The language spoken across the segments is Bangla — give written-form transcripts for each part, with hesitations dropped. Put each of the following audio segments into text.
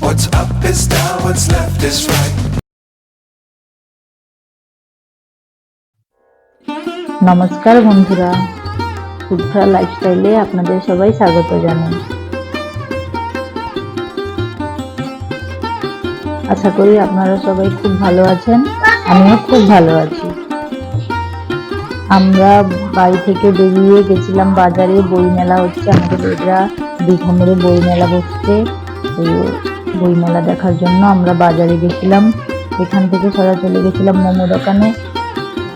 What's up is down, what's left is right. নমস্কার বন্ধুরা, শুভ্রা লাইফস্টাইলে আপনাদের সবাই স্বাগত জানাই। আশা করি আপনারা সবাই খুব ভালো আছেন, আমিও খুব ভালো আছি। আমরা বাড়ি থেকে বেরিয়ে গেছিলাম বাজারে, বই মেলা হচ্ছে আমাদের এটা দীঘামোড়ে বই মেলা বসছে। বই মেলা দেখার জন্য আমরা বাজারে গেছিলাম। এখান থেকে সোজা চলে গেছিলাম মোমো দোকানে।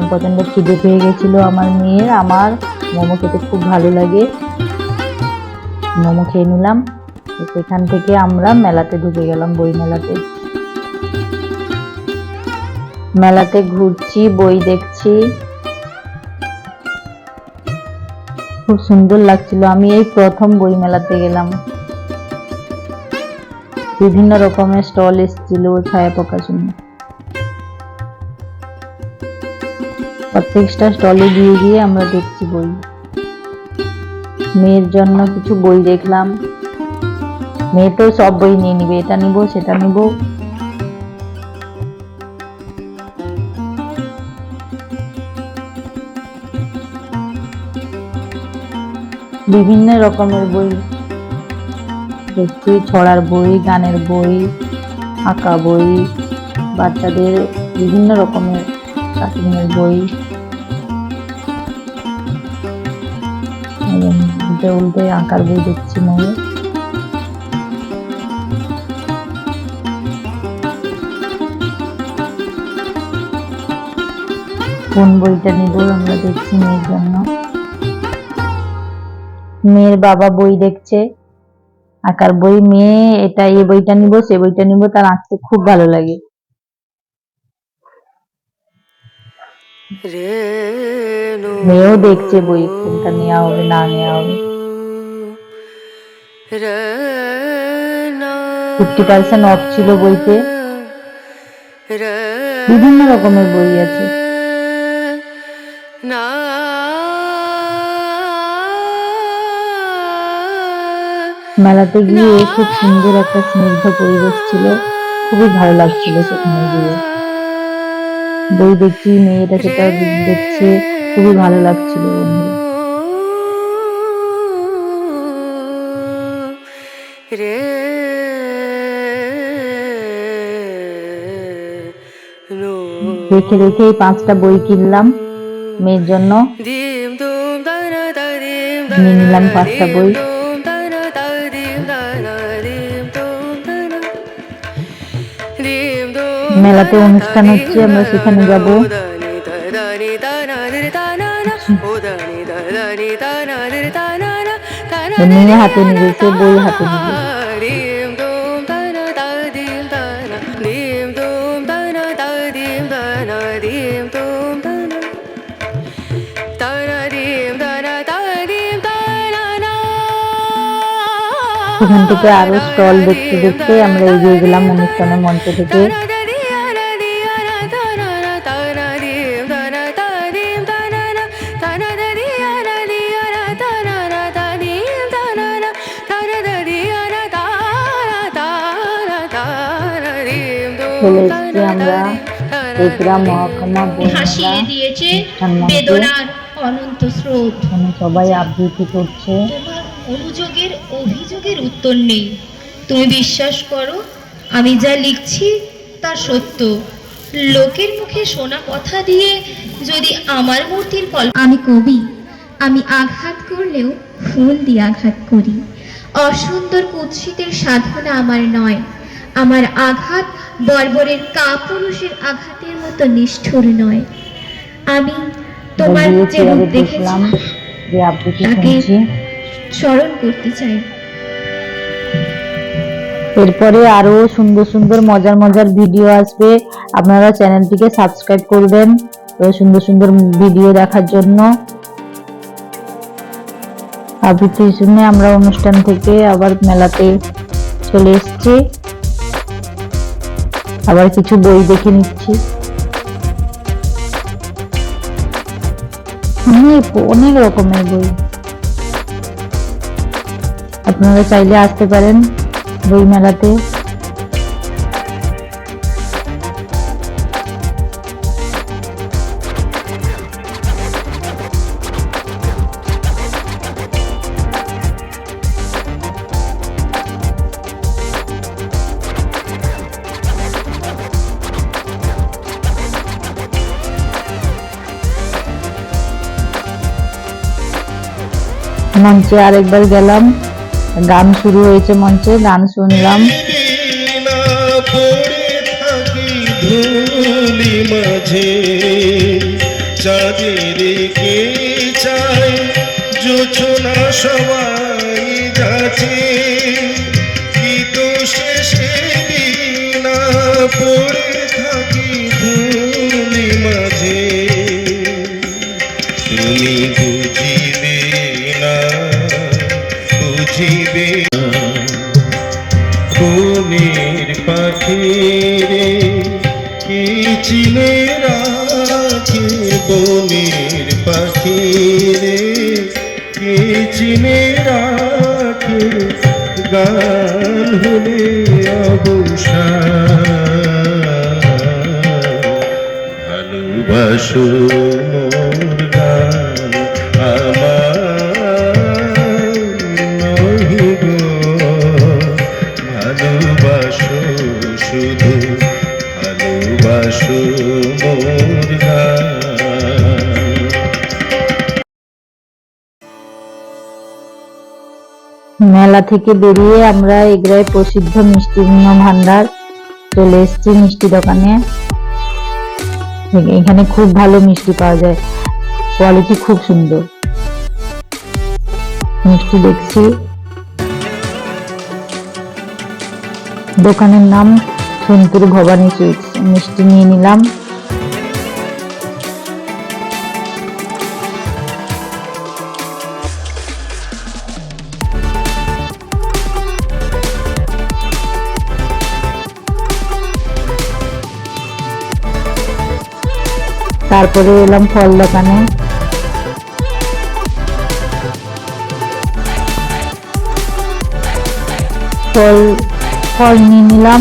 প্রচন্ড খিদে পেয়ে গেছিল আমার মেয়ের, আমার মোমো খেতে খুব ভালো লাগে। মোমো খেয়ে নিলাম। সেখান থেকে আমরা মেলাতে ঢুকে গেলাম, বই মেলাতে। মেলাতে ঘুরছি, বই দেখছি, খুব সুন্দর লাগছিল। আমি এই প্রথম বই মেলাতে গেলাম। বিভিন্ন রকমের স্টল এসেছিল ছায়া প্রকাশনী। প্রত্যেকটা স্টলে গিয়ে গিয়ে আমরা দেখছি বই। মেয়ের জন্য কিছু বই দেখলাম। মেয়ে তো সব বই নিয়ে নিবে, এটা নিব সেটা নিব। বিভিন্ন রকমের বই দেখছি, ছড়ার বই, গানের বই, আঁকা বই, বাচ্চাদের বিভিন্ন রকমের কার্টুনের বই। উল্টে উল্টে আঁকার বই দেখছি মেয়ে। কোন বইটা নিব আমরা দেখছি মেয়ের জন্য। মেয়ের বাবা বই দেখছে, আঁকার বই। মেয়ে এটা এই বইটা নিব সে বইটা নিব, তার আঁকতে খুব ভালো লাগে। মেয়েও দেখছে বই কোনটা নেওয়া হবে না নেওয়া হবে। 50% অফ ছিল বইতে। বিভিন্ন রকমের বই আছে। মেলাতে গিয়ে খুব সুন্দর একটা স্নিগ্ধ পরিবেশ ছিল, খুবই ভালো লাগছিল সেখানে গিয়ে। বই দেখছি, মেয়েটা সেটা দেখছে, খুবই ভালো লাগছিল বন্ধুরা। দেখে দেখে 5টা বই কিনলাম মেয়ের জন্য। নিয়ে নিলাম 5টা বই। মেলাতে অনুষ্ঠান হচ্ছে, আমরা সেখানে যাব। মেয়ে হাতে নিবে, সে বই হাতে নিবে। সেখান থেকে আরো স্টল দেখতে দেখতে আমরা এগিয়ে গেলাম অনুষ্ঠানের মঞ্চ থেকে। চলে এসেছি আমরা ত্রিপুরা মহকুমা ভাসিয়ে দিয়েছে বেদনার অনন্ত স্রোত। সবাই আবৃত্তি করছে। তোমার অনুযোগের অভিযোগের উত্তর নেই। তুমি বিশ্বাস করো, আমি যা লিখছি তা সত্য। লোকের মুখে শোনা কথা দিয়ে যদি আমার মূর্তির আমি কবি, আমি আঘাত করলেও ফুল দিয়ে আঘাত করি। অসুন্দর কুৎসিতের সাধনা আমার নয়। আমার আঘাত বর্বরের কাপুরুষের আঘাতের মতো নিষ্ঠুর নয়। আমি তোমার যে রূপ দেখেছিলাম তাকে স্মরণ করতে চাই। এরপরে আরো সুন্দর সুন্দর মজার মজার ভিডিও আসবে, আপনারা চ্যানেলটিকে সাবস্ক্রাইব করবেন সুন্দর সুন্দর ভিডিও দেখার জন্য। আবৃত্তি শুনে আমরা অনুষ্ঠান থেকে আবার মেলাতে চলে এসেছি। আবার কিছু বই দেখে নিচ্ছি। অনেক রকমের বই। আপনারা চাইলে আসতে পারেন বই মেলাতে। মঞ্চে আরেকবার গেলাম, গান শুরু হয়েছে, মঞ্চে গান শুনলাম। না পড়ে থাকি ধুলি মাঝে, চাঁদের কে চায় জোছনা সবাই যাচ্ছে, কি তো শেষে না পড়ে থাকি ধুলি মাঝে, তুমি বুঝিবে না বুঝিবে বনের পাখি রে কি চিনে রাখে, বনের পাখি রে কি চিনে রাখে, গান হলে অবসান, ভালোবাসো মোর গান আমার নহি গো, ভালোবাসো শুধু ভালোবাসো মোর গান। মেলা থেকে বেরিয়ে আমরা এগরায় প্রসিদ্ধ মিষ্টি ভান্ডার চলে এসেছি মিষ্টি দোকানে। এখানে খুব ভালো মিষ্টি পাওয়া যায়, কোয়ালিটি খুব সুন্দর। মিষ্টি দেখছি, দোকানের নাম সোনপুর ভবানী সুইটস। মিষ্টি নিয়ে নিলাম। তারপরে এলাম ফল দোকানে। ফল নিয়ে নিলাম,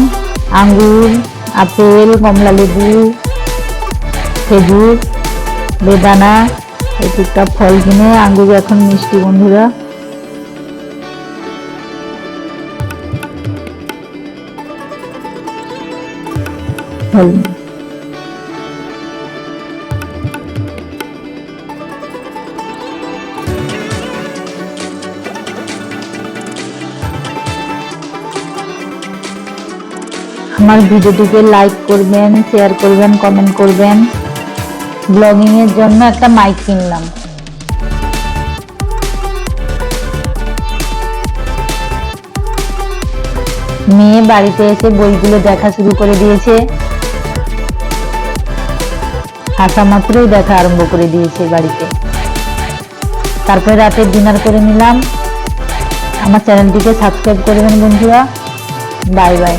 আঙ্গুর, আপেল, কমলা লেবু, খেজুর, বেদানা, এই টুকটাক ফল কিনে। আঙ্গুর এখন মিষ্টি বন্ধুরা। ফল আমার ভিডিওটিকে লাইক করবেন, শেয়ার করবেন, কমেন্ট করবেন। ব্লগিং এর জন্য একটা মাইক কিনলাম। মেয়ে বাড়িতে এসে বইগুলো দেখা শুরু করে দিয়েছে, আসা মাত্রই দেখা আরম্ভ করে দিয়েছে বাড়িতে। তারপরে রাতে ডিনার করে নিলাম। আমার চ্যানেলটিকে সাবস্ক্রাইব করবেন বন্ধুরা। Bye bye.